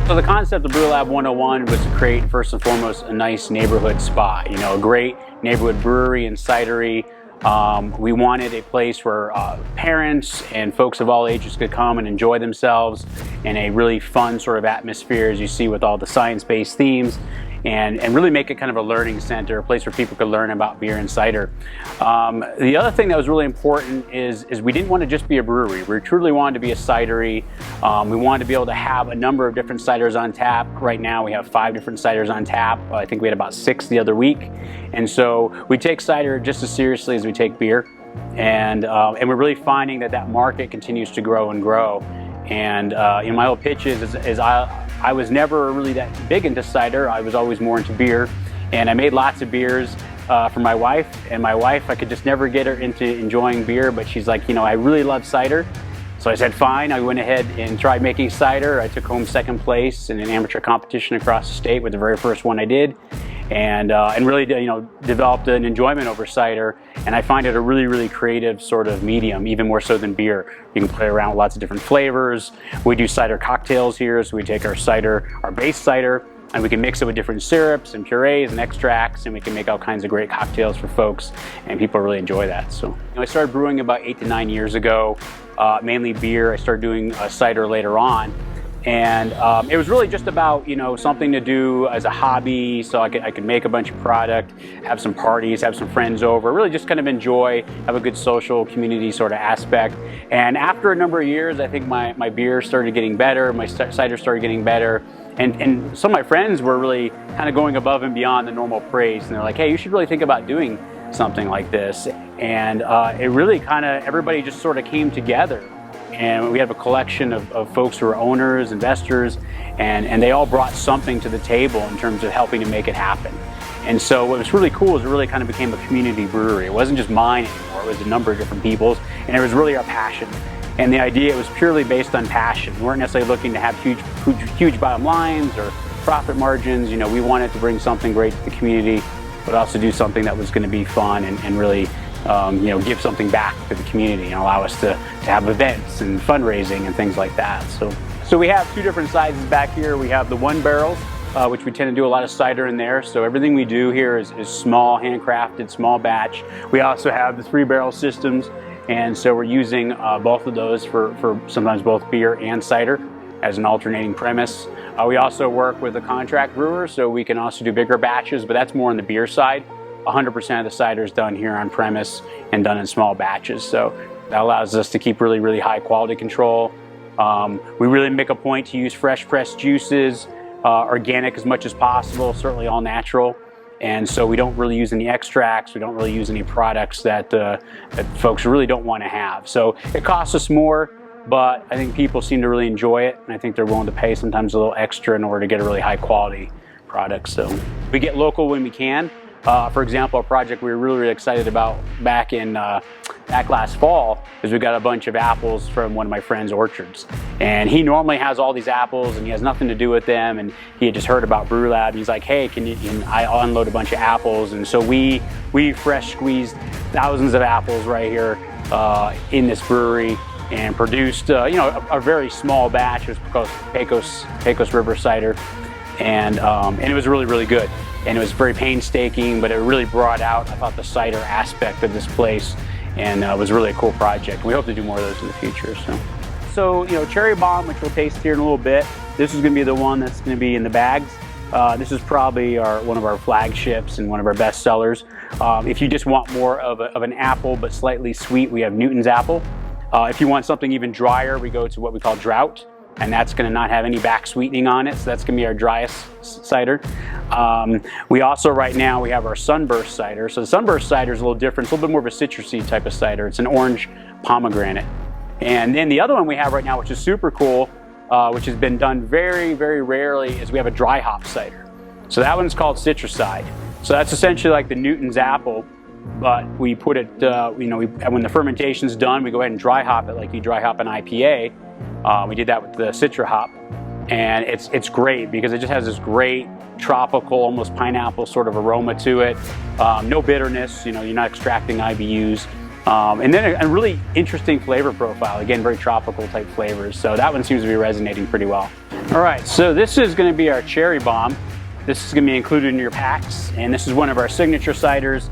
So the concept of Brew Lab 101 was to create, first and foremost, a nice neighborhood spot. You know, a great neighborhood brewery and cidery. We wanted a place where parents and folks of all ages could come and enjoy themselves in a really fun sort of atmosphere, as you see with all the science-based themes, and really make it kind of a learning center, a place where people could learn about beer and cider. The other thing that was really important is we didn't want to just be a brewery. We truly wanted to be a cidery. We wanted to be able to have a number of different ciders on tap. Right now we have 5 different ciders on tap. I think we had about 6 the other week. And so we take cider just as seriously as we take beer. And we're really finding that market continues to grow and grow. And my whole pitch is I was never really that big into cider. I was always more into beer, and I made lots of beers for my wife. And my wife, I could just never get her into enjoying beer, but she's like, you know, I really love cider. So I said, fine. I went ahead and tried making cider. I took home 2nd place in an amateur competition across the state with the very first one I did. And really, you know, developed an enjoyment over cider. And I find it a really, really creative sort of medium, even more so than beer. You can play around with lots of different flavors. We do cider cocktails here, so we take our cider, our base cider, and we can mix it with different syrups and purees and extracts, and we can make all kinds of great cocktails for folks, and people really enjoy that. So, you know, I started brewing about 8 to 9 years ago, mainly beer. I started doing cider later on. And it was really just about, you know, something to do as a hobby, so I could make a bunch of product, have some parties, have some friends over, really just kind of enjoy, have a good social community sort of aspect. And after a number of years, I think my beer started getting better, my cider started getting better. And some of my friends were really kind of going above and beyond the normal praise. And they're like, hey, you should really think about doing something like this. And it really kind of, everybody just sort of came together. And we have a collection of folks who are owners, investors, and they all brought something to the table in terms of helping to make it happen. And so what was really cool is it really kind of became a community brewery. It wasn't just mine anymore, it was a number of different people's, and it was really our passion. And the idea was purely based on passion. We weren't necessarily looking to have huge bottom lines or profit margins. You know, we wanted to bring something great to the community, but also do something that was going to be fun and really you know, give something back to the community and allow us to have events and fundraising and things like that. So we have 2 different sizes back here. We have the 1 barrels, which we tend to do a lot of cider in there. So everything we do here is small, handcrafted, small batch. We also have the 3 barrel systems, and so we're using both of those for sometimes both beer and cider as an alternating premise. We also work with a contract brewer, so we can also do bigger batches, but that's more on the beer side. 100% of the cider is done here on premise and done in small batches. So that allows us to keep really, really high quality control. We really make a point to use fresh pressed juices, organic as much as possible, certainly all natural. And so we don't really use any extracts. We don't really use any products that folks really don't want to have. So it costs us more, but I think people seem to really enjoy it. And I think they're willing to pay sometimes a little extra in order to get a really high quality product. So we get local when we can. For example, a project we were really, really excited about back last fall is we got a bunch of apples from one of my friend's orchards. And he normally has all these apples and he has nothing to do with them, and he had just heard about Brew Lab. He's like, hey, I unload a bunch of apples. And so we fresh squeezed thousands of apples right here in this brewery and produced you know, a very small batch. It was called Pecos River Cider. And it was really, really good. And it was very painstaking, but it really brought out, I thought, the cider aspect of this place, and it was really a cool project. We hope to do more of those in the future. So you know, Cherry Bomb, which we'll taste here in a little bit, this is going to be the one that's going to be in the bags. This is probably one of our flagships and one of our best sellers. If you just want more of an apple but slightly sweet, we have Newton's apple. If you want something even drier, we go to what we call Drought, and that's going to not have any back sweetening on it, so that's going to be our driest cider. We also, right now, we have our Sunburst Cider. So the Sunburst Cider is a little different. It's a little bit more of a citrusy type of cider. It's an orange pomegranate. And then the other one we have right now, which is super cool, which has been done very, very rarely, is we have a dry hop cider. So that one's called Citruside. So that's essentially like the Newton's apple, but we put it, you know, when the fermentation's done, we go ahead and dry hop it like you dry hop an IPA. We did that with the Citra hop, and it's great because it just has this great tropical, almost pineapple sort of aroma to it. No bitterness, you know, you're not extracting IBUs, And then a really interesting flavor profile. Again, very tropical type flavors. So that one seems to be resonating pretty well. All right, so this is going to be our cherry bomb. This is going to be included in your packs, and this is one of our signature ciders.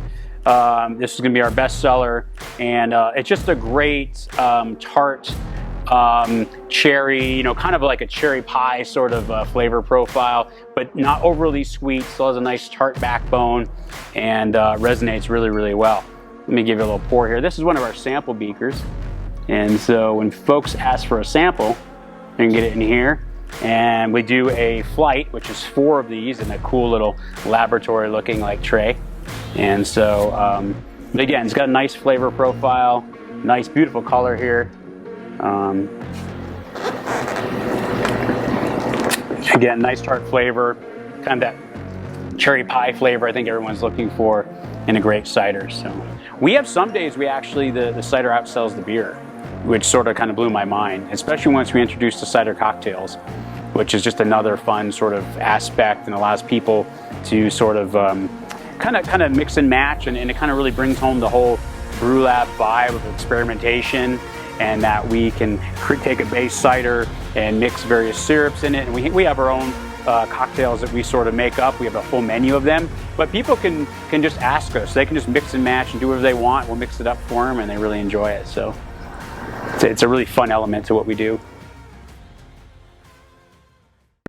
This is going to be our best seller, and it's just a great tart cherry, you know, kind of like a cherry pie sort of flavor profile, but not overly sweet. Still has a nice tart backbone, and resonates really, really well. Let me give you a little pour here. This is one of our sample beakers, and so when folks ask for a sample, you can get it in here. And we do a flight, which is 4 of these in a cool little laboratory looking like tray. And so, again, it's got a nice flavor profile, nice beautiful color here. Again, nice tart flavor, kind of that cherry pie flavor I think everyone's looking for in a great cider. So we have some days we actually, the cider outsells the beer, which sort of kind of blew my mind, especially once we introduced the cider cocktails, which is just another fun sort of aspect and allows people to sort of kind of mix and match, and it kind of really brings home the whole brew lab vibe of experimentation, and that we can take a base cider and mix various syrups in it. And we have our own cocktails that we sort of make up. We have a full menu of them, but people can just ask us. They can just mix and match and do whatever they want. We'll mix it up for them, and they really enjoy it. So it's a really fun element to what we do.